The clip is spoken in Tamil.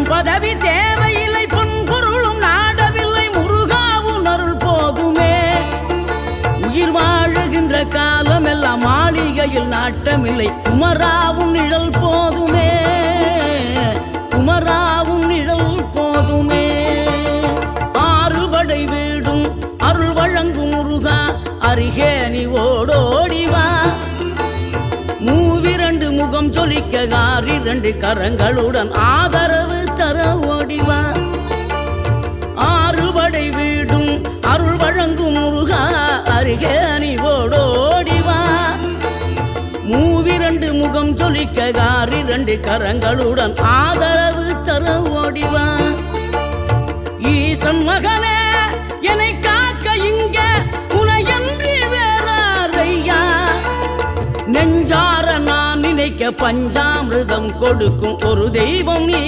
பணம் பதவி தேவையில்லை, பொன் பொருளும் நாடவில்லை, முருகாவும் அருள் போதுமே. உயிர் வாழுகின்ற காலம் எல்லாம் மாளிகையில் நாட்டமில்லை, குமராவும் நிழல் போதுமே, குமராவும் நிழல் போதுமே. ஆறுபடை வீடும் அருள் வழங்கும் முருகா, அருகே நீ ஓடோடிவா. மூவிரண்டு முகம் சொலிக்க ஆறிரண்டு கரங்களுடன் ஆதரவு தர ஓடிவா. ஆறுபடை வீடும் அருள் வழங்கும் முருகா, அருகே நீ ஓடோடிவா. மூவிரண்டு முகம் சொலிக்க ஆறிரண்டு கரங்களுடன் ஆதரவு தர ஓடிவா. ஈசன் மகனே என்னை காக்க இங்க உனையன்றி வேறாரையா. நெஞ்சார நான் நினைக்க பஞ்சாமிர்தம் கொடுக்கும் ஒரு தெய்வம் நீ.